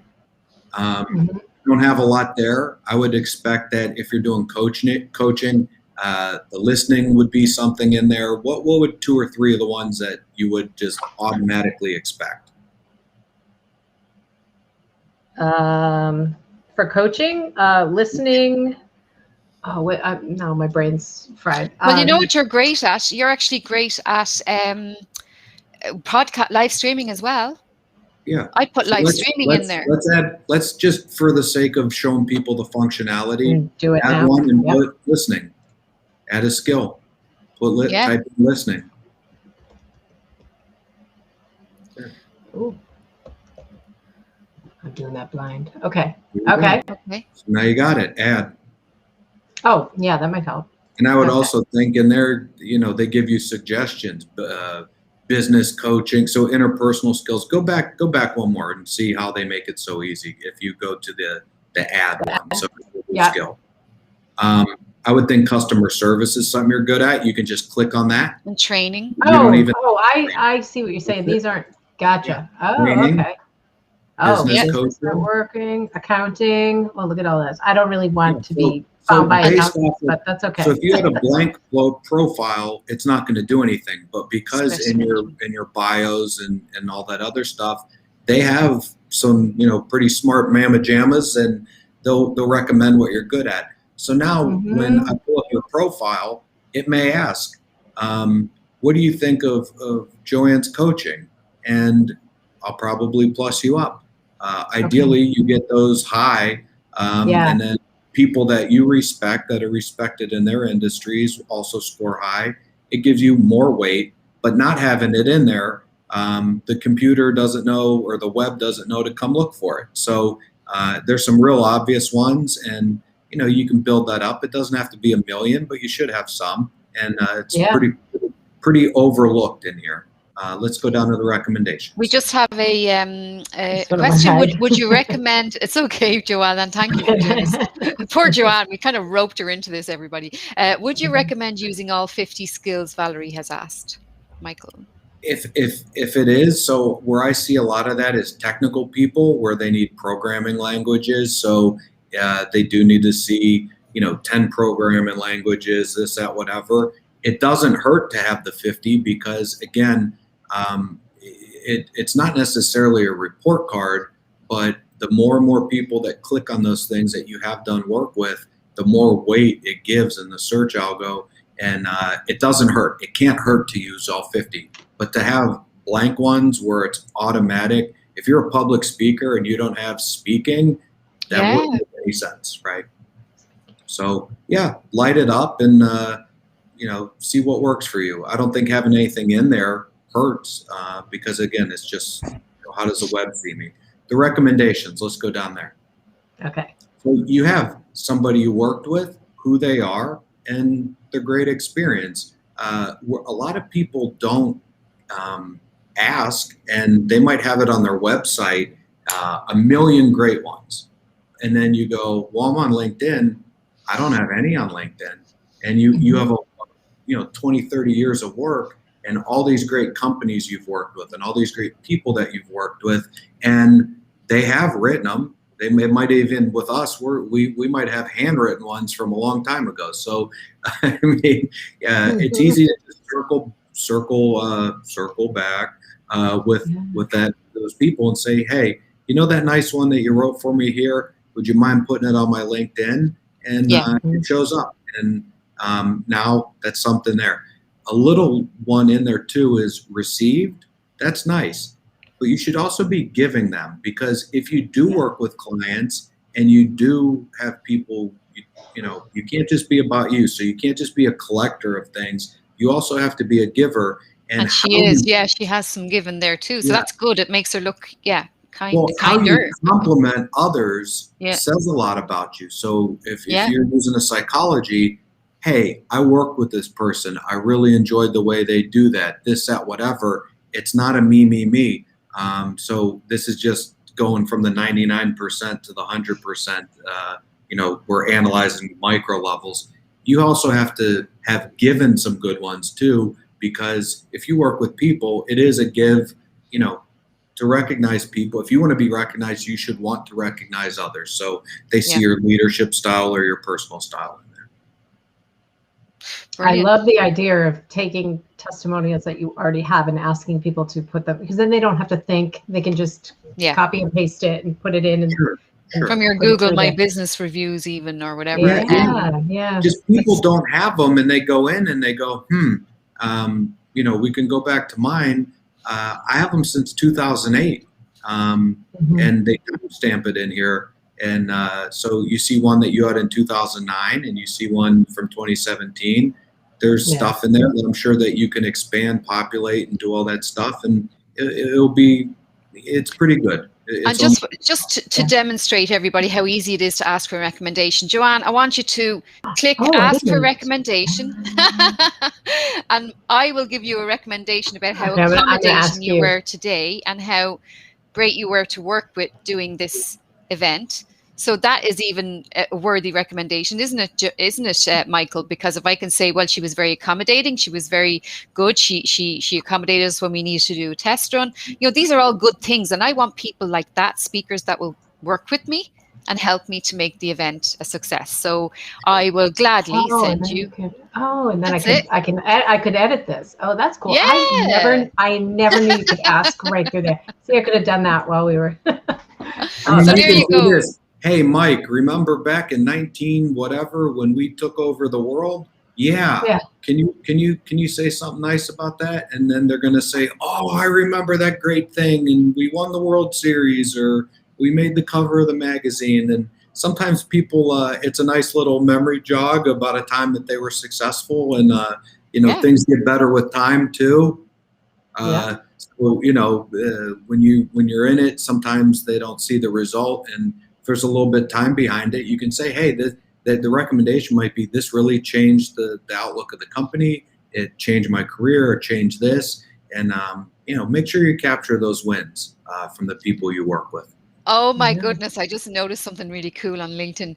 You don't have a lot there. I would expect that if you're doing coaching, the listening would be something in there. What would 2 or 3 of the ones that you would just automatically expect? For coaching, listening. Oh wait, no, my brain's fried. Well, you know what you're great at? You're actually great at podcast live streaming as well. Yeah, I put live streaming in there. Let's just, for the sake of showing people the functionality, do it add now. one and put listening. Add a skill. Type in listening. Ooh. I'm doing that blind. Okay. Okay. So now you got it. Add. Oh, yeah, that might help. And I would also think in there, they give you suggestions, business coaching, so interpersonal skills. Go back one more and see how they make it so easy. If you go to the add one, so skill. I would think customer service is something you're good at. You can just click on that. And training. I see what you're saying. These aren't, gotcha. Oh, training, okay. Oh, business working, accounting. Well, look at all this. I don't really want to be found by accountants, but that's okay. So if you had a blank profile, it's not going to do anything. But because in your bios and all that other stuff, they have some, pretty smart mamma jammas, and they'll recommend what you're good at. So now when I pull up your profile, it may ask, what do you think of Joanne's coaching? And I'll probably plus you up. Ideally, you get those high Yeah. And then people that you respect, that are respected in their industries, also score high. It gives you more weight, but not having it in there, the computer doesn't know, or the web doesn't know to come look for it. So there's some real obvious ones, and you can build that up. It doesn't have to be 1 million, but you should have some, and it's Yeah. pretty overlooked in here. Let's go down to the recommendations. We just have a Just went over my question. head. Would you recommend? It's okay, Joanne, and thank you for doing this. Poor Joanne, we kind of roped her into this. Everybody, would you recommend using all 50 skills Valerie has asked, Michael? If it is, so where I see a lot of that is technical people where they need programming languages. So they do need to see 10 programming languages, this, that, whatever. It doesn't hurt to have the 50 because, again, it's not necessarily a report card, but the more and more people that click on those things that you have done work with, the more weight it gives in the search algo. And it doesn't hurt. It can't hurt to use all 50. But to have blank ones where it's automatic, if you're a public speaker and you don't have speaking, that wouldn't make any sense, right? So yeah, light it up and see what works for you. I don't think having anything in there hurts because, again, it's just how does the web see me? The recommendations, let's go down there. Okay. So you have somebody you worked with, who they are, and their great experience. A lot of people don't ask, and they might have it on their website, 1 million great ones. And then you go, well, I'm on LinkedIn. I don't have any on LinkedIn. And you have 20, 30 years of work and all these great companies you've worked with and all these great people that you've worked with, and they have written them. They might even, with us, we might have handwritten ones from a long time ago. So, I mean, it's easy to just circle back with those people and say, hey, that nice one that you wrote for me here, would you mind putting it on my LinkedIn? And it shows up. And now that's something there. A little one in there too is received. That's nice. But you should also be giving them, because if you do work with clients and you do have people, you can't just be about you. So you can't just be a collector of things. You also have to be a giver. And she is, she has some given there too. So that's good. It makes her look, kinder. How you compliment others says a lot about you. So if you're using a psychology, hey, I work with this person. I really enjoyed the way they do that, this, that, whatever. It's not a me. So this is just going from the 99% to the 100%. We're analyzing micro levels. You also have to have given some good ones too, because if you work with people, it is a give, to recognize people. If you want to be recognized, you should want to recognize others. So they see your leadership style or your personal style in there. Brilliant. I love the idea of taking testimonials that you already have and asking people to put them, because then they don't have to think. They can just copy and paste it and put it in. And, Sure. From your Google My Business reviews even, or whatever. Yeah. Just people don't have them, and they go in and they go, we can go back to mine. I have them since 2008, and they stamp it in here. And so you see one that you had in 2009, and you see one from 2017. There's stuff in there that I'm sure that you can expand, populate, and do all that stuff, and it's pretty good. And just to demonstrate everybody how easy it is to ask for a recommendation, Joanne, I want you to click ask for recommendation, and I will give you a recommendation about how accommodating you were today and how great you were to work with doing this event. So that is even a worthy recommendation, isn't it, Michael? Because if I can say, well, she was very accommodating, she was very good, she accommodated us when we needed to do a test run. These are all good things, and I want people like that, speakers that will work with me and help me to make the event a success. So I will gladly send you. And then I could edit this. Oh, that's cool. Yeah. I never knew you could ask right through there. See, I could have done that while we were. So there you go. Hey, Mike, remember back in 19 whatever when we took over the world? Yeah. Can you say something nice about that? And then they're going to say, oh, I remember that great thing, and we won the World Series, or we made the cover of the magazine. And sometimes people, it's a nice little memory jog about a time that they were successful, and things get better with time too. So when you're in it, sometimes they don't see the result, and if there's a little bit of time behind it, you can say, hey, the recommendation might be this really changed the outlook of the company. It changed my career. It changed this, and make sure you capture those wins from the people you work with. Oh my goodness, I just noticed something really cool on LinkedIn.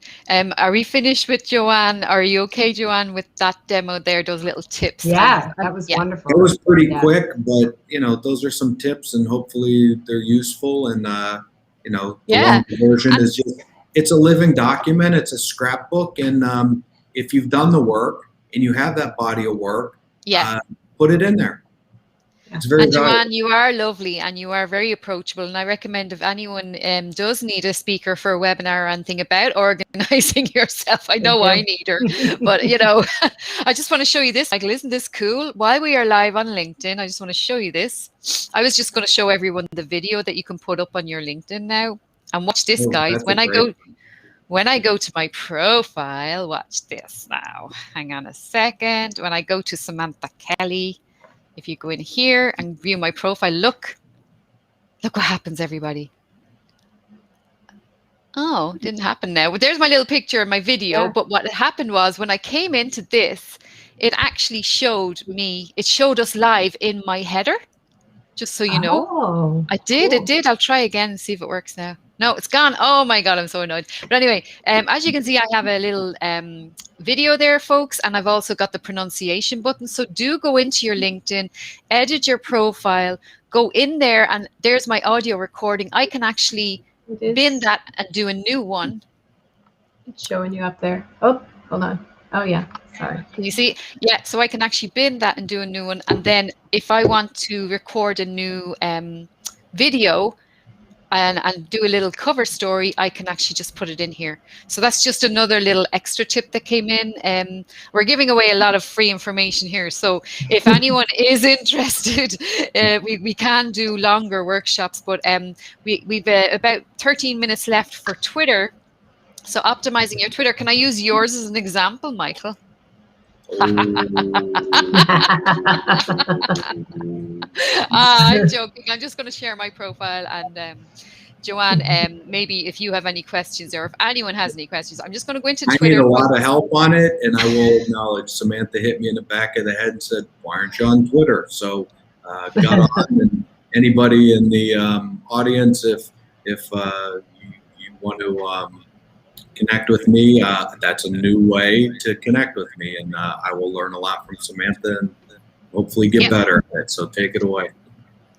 Are we finished with Joanne? Are you okay, Joanne, with that demo there, those little tips? Yeah, that was wonderful. It was pretty quick, but those are some tips, and hopefully they're useful. And the long version is just, it's a living document. It's a scrapbook. And if you've done the work and you have that body of work, put it in there. It's very and Joanne, valuable. you are lovely and you are very approachable. And I recommend if anyone does need a speaker for a webinar or anything about organizing yourself, I know I need her, but I just want to show you this. Michael, isn't this cool? While we are live on LinkedIn, I just want to show you this. I was just going to show everyone the video that you can put up on your LinkedIn now. And watch this, guys. When I go to my profile, watch this now. Hang on a second. When I go to Samantha Kelly, if you go in here and view my profile, look what happens, everybody. Oh, it didn't happen now. But there's my little picture in my video. Yeah. But what happened was when I came into this, it actually showed us live in my header, just so you know. Oh, I did, cool. It did. I'll try again and see if it works now. No, it's gone. Oh my God, I'm so annoyed. But anyway, as you can see, I have a little video there, folks, and I've also got the pronunciation button. So do go into your LinkedIn, edit your profile, go in there, and there's my audio recording. I can actually bin that and do a new one. It's showing you up there. Oh, hold on. Oh yeah, sorry. Can you see? Yeah, so I can actually bin that and do a new one. And then if I want to record a new video, and do a little cover story, I can actually just put it in here. So that's just another little extra tip that came in. We're giving away a lot of free information here. So if anyone is interested, we can do longer workshops, but we've about 13 minutes left for Twitter. So optimizing your Twitter. Can I use yours as an example, Michael? I'm joking. I'm just going to share my profile, and Joanne, maybe if you have any questions or if anyone has any questions, I'm just going to go into Twitter. I need a lot of help on it, and I will acknowledge Samantha hit me in the back of the head and said, "Why aren't you on Twitter?" So got on, and anybody in the audience, if you want to connect with me, that's a new way to connect with me, and I will learn a lot from Samantha and hopefully get better at it. So take it away.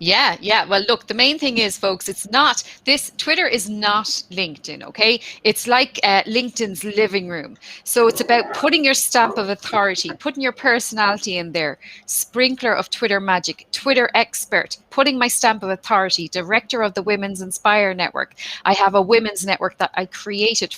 Yeah. Well, look, the main thing is, folks, Twitter is not LinkedIn, okay? It's like LinkedIn's living room. So it's about putting your stamp of authority, putting your personality in there. Sprinkler of Twitter magic, Twitter expert, putting my stamp of authority, director of the Women's Inspire Network. I have a women's network that I created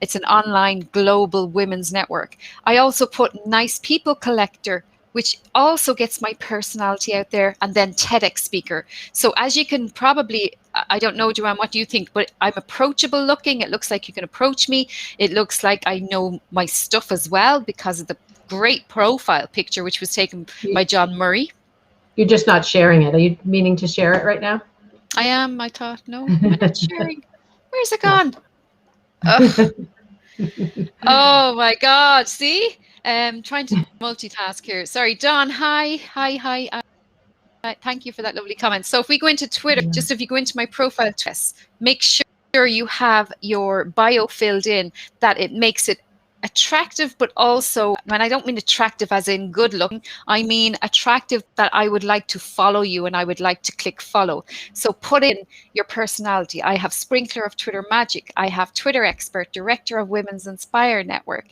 it's an online global women's network. I also put nice people collector, which also gets my personality out there, and then TEDx speaker. So as you can probably, I don't know, Joanne, what do you think? But I'm approachable looking. It looks like you can approach me. It looks like I know my stuff as well because of the great profile picture, which was taken by John Murray. You're just not sharing it. Are you meaning to share it right now? I am. I thought, no, I'm not sharing. Where's it gone? Oh my God, see? Trying to multitask here. Sorry, Don. Hi. Thank you for that lovely comment. So if we go into Twitter, just if you go into my profile test, make sure you have your bio filled in, that it makes it attractive, but also, and I don't mean attractive as in good looking, I mean attractive that I would like to follow you and I would like to click follow. So put in your personality. I have Sprinkler of Twitter magic. I have Twitter expert, director of Women's Inspire Network,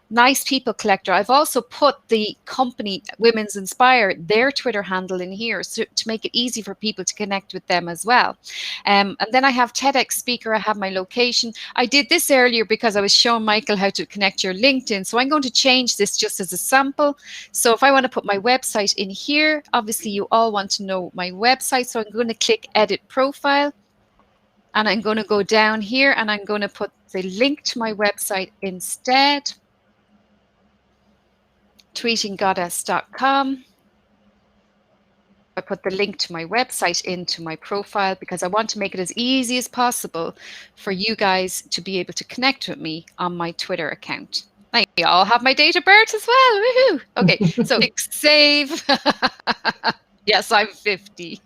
nice people collector. I've also put the company Women's Inspire, their Twitter handle in here, so to make it easy for people to connect with them as well. And then I have TEDx speaker. I have my location. I did this earlier because I was showing Michael how to connect your LinkedIn. So I'm going to change this just as a sample. So if I want to put my website in here, obviously you all want to know my website. So I'm going to click edit profile. And I'm going to go down here and I'm going to put the link to my website instead. tweetinggoddess.com. I put the link to my website into my profile because I want to make it as easy as possible for you guys to be able to connect with me on my Twitter account. Now you all have my date of birth as well. Woohoo! Okay, so click save. Yes, I'm 50.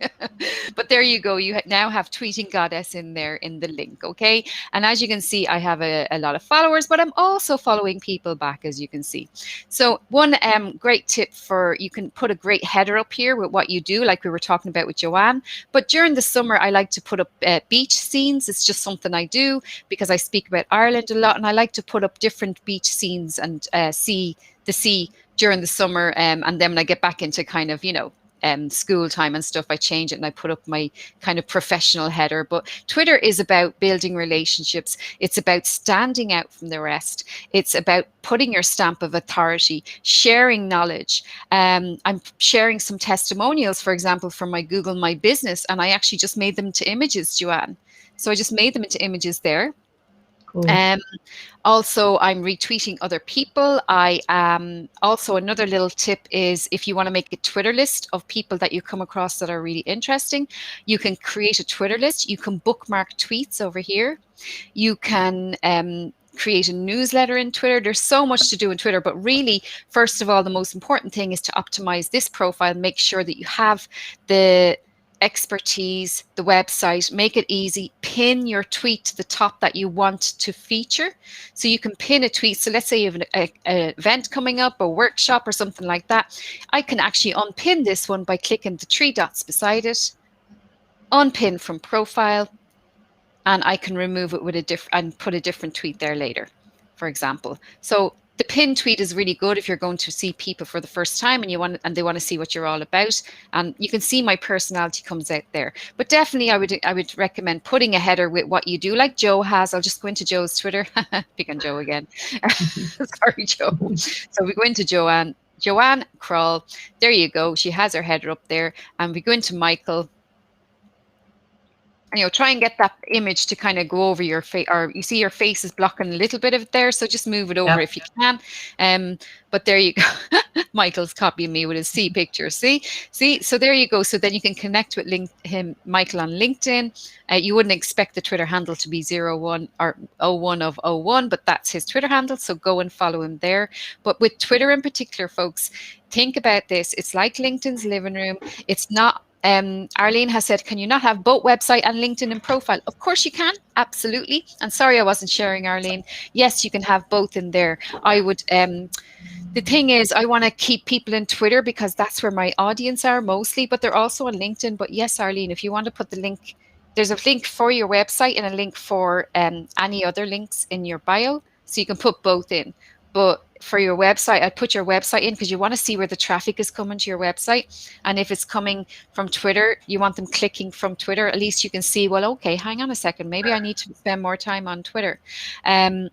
But there you go. You now have Tweeting Goddess in there in the link, okay? And as you can see, I have a lot of followers, but I'm also following people back, as you can see. So one great tip for, you can put a great header up here with what you do, like we were talking about with Joanne. But during the summer, I like to put up beach scenes. It's just something I do because I speak about Ireland a lot, and I like to put up different beach scenes and see the sea during the summer. And then when I get back into kind of, school time and stuff, I change it and I put up my kind of professional header. But Twitter is about building relationships. It's about standing out from the rest. It's about putting your stamp of authority, sharing knowledge. I'm sharing some testimonials, for example, from my Google My Business, and I actually just made them into images, Joanne. So I just made them into images there. Cool. Also, I'm retweeting other people. Also, another little tip is if you want to make a Twitter list of people that you come across that are really interesting, you can create a Twitter list. You can bookmark tweets over here. You can create a newsletter in Twitter. There's so much to do in Twitter, but really, first of all, the most important thing is to optimize this profile. Make sure that you have the expertise, the website, make it easy, pin your tweet to the top that you want to feature. So you can pin a tweet. So let's say you have an event coming up, a workshop or something like that. I can actually unpin this one by clicking the 3 dots beside it, unpin from profile, and I can remove it with and put a different tweet there later, for example. So the pin tweet is really good if you're going to see people for the first time and they want to see what you're all about. And you can see my personality comes out there. But definitely I would recommend putting a header with what you do, like Joe has. I'll just go into Joe's Twitter. Pick on Joe again. Sorry, Joe. So we go into Joanne Kroll. There you go. She has her header up there. And we go into Michael. And try and get that image to kind of go over your face, or you see your face is blocking a little bit of it there, so just move it over if you can. But there you go. Michael's copying me with his C picture. See, so there you go. So then you can connect with Michael on LinkedIn. You wouldn't expect the Twitter handle to be 01 or 01 of 01, but that's his Twitter handle. So go and follow him there. But with Twitter in particular, folks, think about this. It's like LinkedIn's living room. It's not. Arlene has said, can you not have both website and LinkedIn and profile? Of course you can, absolutely. And sorry I wasn't sharing, Arlene. Yes, you can have both in there. I would, the thing is, I want to keep people in Twitter because that's where my audience are mostly, but they're also on LinkedIn. But yes, Arlene, if you want to put the link, there's a link for your website and a link for any other links in your bio. So you can put both in. But for your website, I'd put your website in because you want to see where the traffic is coming to your website. And if it's coming from Twitter, you want them clicking from Twitter. At least you can see, well, okay, hang on a second. Maybe I need to spend more time on Twitter. I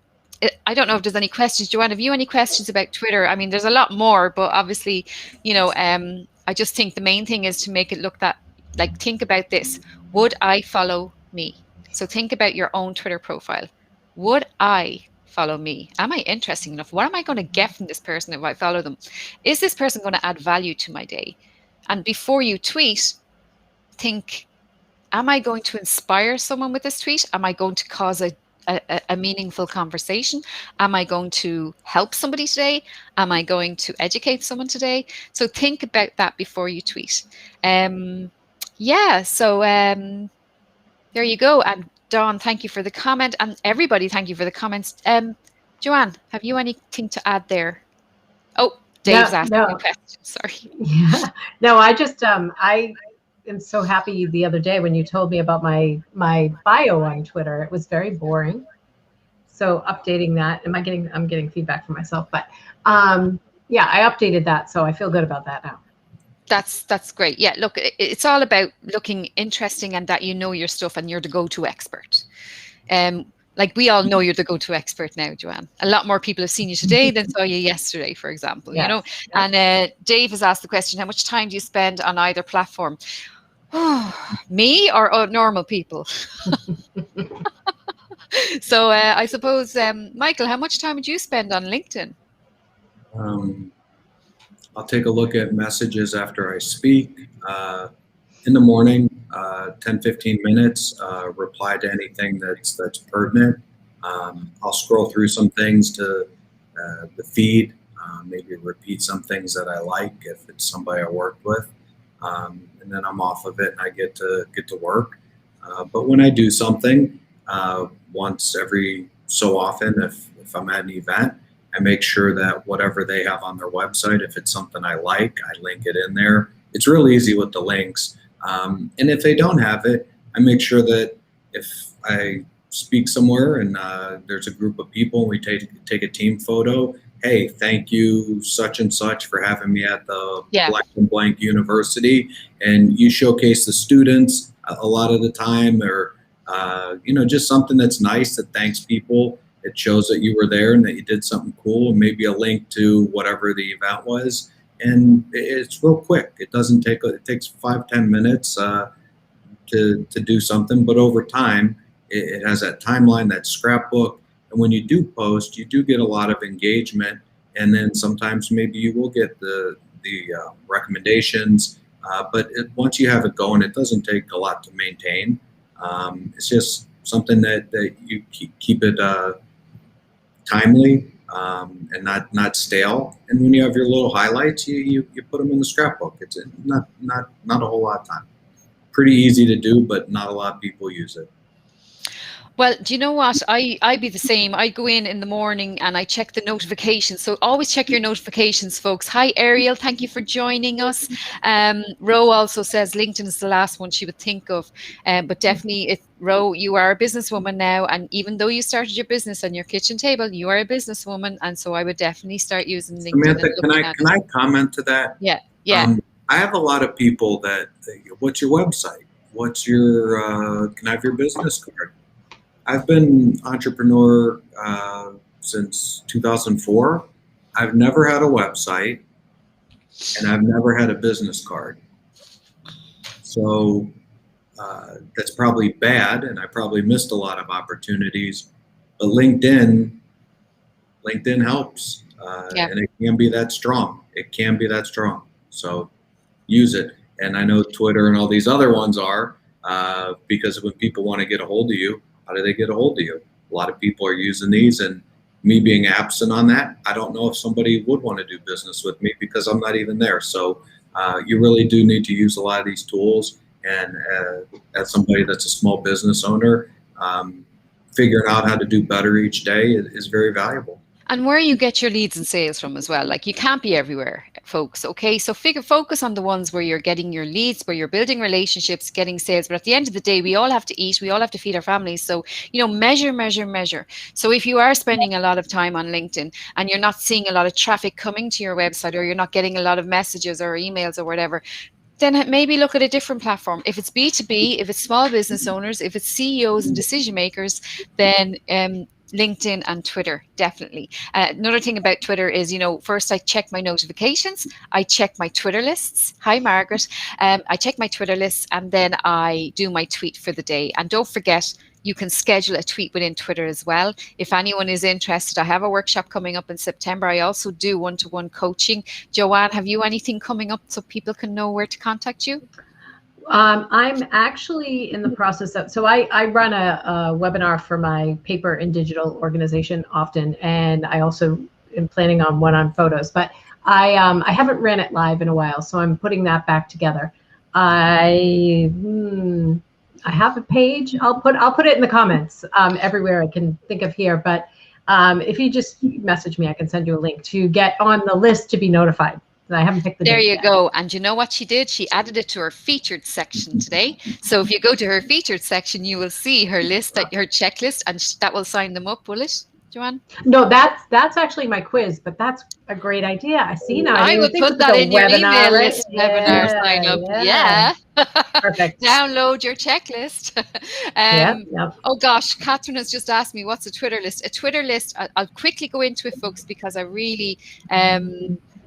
don't know if there's any questions. Joanne, have you any questions about Twitter? I mean, there's a lot more, but obviously, I just think the main thing is to make it look that, like, think about this. Would I follow me? So think about your own Twitter profile. Would I follow me? Am I interesting enough? What am I going to get from this person if I follow them? Is this person going to add value to my day? And before you tweet, think, am I going to inspire someone with this tweet? Am I going to cause a meaningful conversation? Am I going to help somebody today? Am I going to educate someone today? So think about that before you tweet. So there you go. And Dawn, thank you for the comment, and everybody, thank you for the comments. Joanne, have you anything to add there? Oh, Dave's asking a question. Sorry. Yeah. No, I just I am so happy the other day when you told me about my bio on Twitter. It was very boring. So updating that, I'm getting feedback from myself, but yeah, I updated that, so I feel good about that now. That's great. Yeah, look, it's all about looking interesting and that you know your stuff and you're the go-to expert. Like we all know you're the go-to expert now, Joanne. A lot more people have seen you today than saw you yesterday, for example. Yes. And Dave has asked the question, how much time do you spend on either platform? Me or normal people? So I suppose, Michael, how much time would you spend on LinkedIn? I'll take a look at messages after I speak. In the morning, 10, 15 minutes, reply to anything that's pertinent. I'll scroll through some things to the feed, maybe repeat some things that I like if it's somebody I worked with. And then I'm off of it and I get to work. But when I do something, once every so often, if I'm at an event, I make sure that whatever they have on their website, if it's something I like, I link it in there. It's real easy with the links. And if they don't have it, I make sure that if I speak somewhere and there's a group of people and we take a team photo, hey, thank you such and such for having me at the blank and blank university. And you showcase the students a lot of the time, or just something that's nice that thanks people. It shows that you were there and that you did something cool, and maybe a link to whatever the event was. And it's real quick. It doesn't take, it takes 5-10 minutes to do something, but over time, it has that timeline, that scrapbook. And when you do post, you do get a lot of engagement. And then sometimes maybe you will get the recommendations. But once you have it going, it doesn't take a lot to maintain. It's just something that you keep it timely and not stale. And when you have your little highlights, you put them in the scrapbook. It's not a whole lot of time. Pretty easy to do, but not a lot of people use it. Well, do you know what? I be the same. I go in the morning and I check the notifications. So always check your notifications, folks. Hi, Ariel. Thank you for joining us. Ro also says LinkedIn is the last one she would think of. But definitely, Ro, you are a businesswoman now. And even though you started your business on your kitchen table, you are a businesswoman. And so I would definitely start using LinkedIn. Samantha, can I comment to that? Yeah. I have a lot of people that, what's your website? What's your, can I have your business card? I've been entrepreneur since 2004. I've never had a website, and I've never had a business card. So that's probably bad, and I probably missed a lot of opportunities. But LinkedIn helps, and it can be that strong. It can be that strong. So use it. And I know Twitter and all these other ones are, because when people want to get a hold of you, how do they get a hold of you? A lot of people are using these, and me being absent on that, I don't know if somebody would want to do business with me because I'm not even there. So you really do need to use a lot of these tools. And as somebody that's a small business owner, figuring out how to do better each day is very valuable. And where you get your leads and sales from as well. Like, you can't be everywhere, folks. Okay, so focus on the ones where you're getting your leads, where you're building relationships, getting sales. But at the end of the day, we all have to eat. We all have to feed our families. So, measure. So if you are spending a lot of time on LinkedIn and you're not seeing a lot of traffic coming to your website, or you're not getting a lot of messages or emails or whatever, then maybe look at a different platform. If it's B2B, if it's small business owners, if it's CEOs and decision makers, then LinkedIn and Twitter, definitely. Another thing about Twitter is, first I check my notifications, I check my Twitter lists. Hi, Margaret. I check my Twitter lists, and then I do my tweet for the day. And don't forget, you can schedule a tweet within Twitter as well. If anyone is interested, I have a workshop coming up in September. I also do one-to-one coaching. Joanne, have you anything coming up so people can know where to contact you? I'm actually in the process of, so I run a webinar for my paper and digital organization often, and I also am planning on one on photos, but I haven't ran it live in a while, so I'm putting that back together. I have a page. I'll put it in the comments everywhere I can think of here, but if you just message me, I can send you a link to get on the list to be notified. I haven't picked the date. There you go. And you know what she did? She added it to her featured section today. So if you go to her featured section, you will see her list, her checklist, and that will sign them up, will it, Joanne? No, that's actually my quiz, but that's a great idea. I see now. I would put that in your email list. Webinar sign up. Yeah. Perfect. Download your checklist. Oh gosh, Catherine has just asked me, what's a Twitter list? A Twitter list, I'll quickly go into it, folks, because I really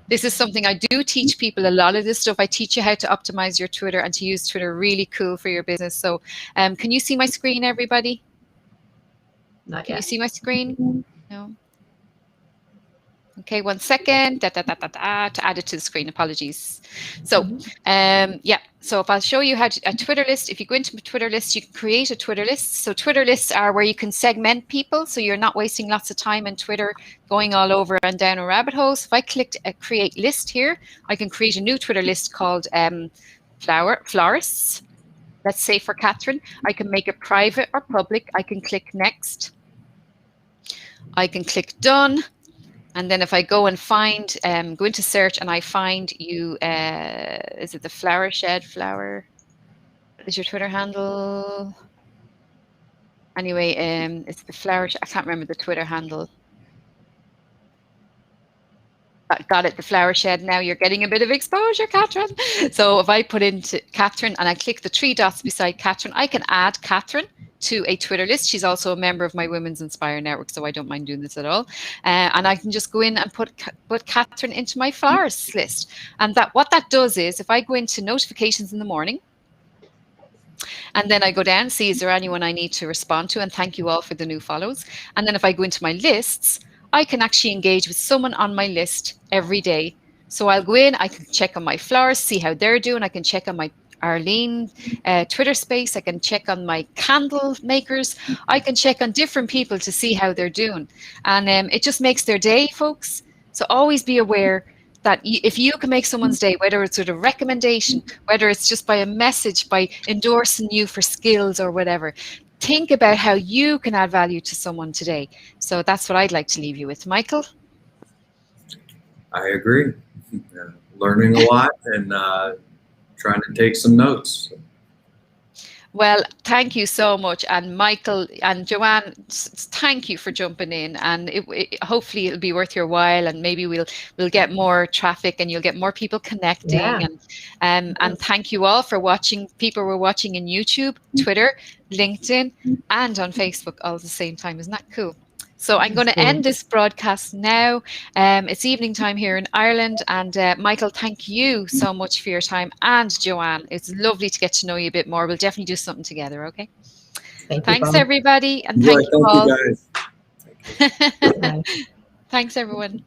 This is something I do teach people. A lot of this stuff, I teach you how to optimize your Twitter and to use Twitter really cool for your business. So can you see my screen, everybody? Not Can you yet. see my screen? No. Okay, 1 second. To add it to the screen. Apologies. So, yeah. So if I'll show you how to a Twitter list. If you go into a Twitter list, you can create a Twitter list. So Twitter lists are where you can segment people, so you're not wasting lots of time in Twitter going all over and down a rabbit hole. So if I clicked create list here, I can create a new Twitter list called florists. Let's say for Catherine, I can make it private or public. I can click next. I can click done. And then if I go and find, go into search and I find you, is it the Flower Shed? Flower is your Twitter handle? Anyway, it's the Flower Shed. I can't remember the Twitter handle. Got it, the Flower Shed. Now you're getting a bit of exposure, Catherine. So if I put into Catherine and I click the 3 dots beside Catherine, I can add Catherine to a Twitter list. She's also a member of my Women's Inspire Network, so I don't mind doing this at all. And I can just go in and put Catherine into my florists list. And what that does is, if I go into notifications in the morning, and then I go down, see is there anyone I need to respond to, and thank you all for the new follows. And then if I go into my lists, I can actually engage with someone on my list every day. So I'll go in, I can check on my florists, see how they're doing. I can check on my Arlene Twitter space. I can check on my candle makers. I can check on different people to see how they're doing. And it just makes their day, folks. So always be aware that if you can make someone's day, whether it's with a recommendation, whether it's just by a message, by endorsing you for skills or whatever, think about how you can add value to someone today. So that's what I'd like to leave you with. Michael? I agree. Learning a lot and trying to take some notes. Well, thank you so much. And Michael and Joanne, thank you for jumping in. And hopefully it'll be worth your while, and maybe we'll get more traffic and you'll get more people connecting. Yeah. And thank you all for watching. People were watching in YouTube, Twitter, LinkedIn, and on Facebook all at the same time. Isn't that cool? So I'm going to end this broadcast now. It's evening time here in Ireland. And Michael, thank you so much for your time. And Joanne, it's lovely to get to know you a bit more. We'll definitely do something together, okay? Thanks, everybody. And thank you all. Thank you, guys. Thanks, everyone.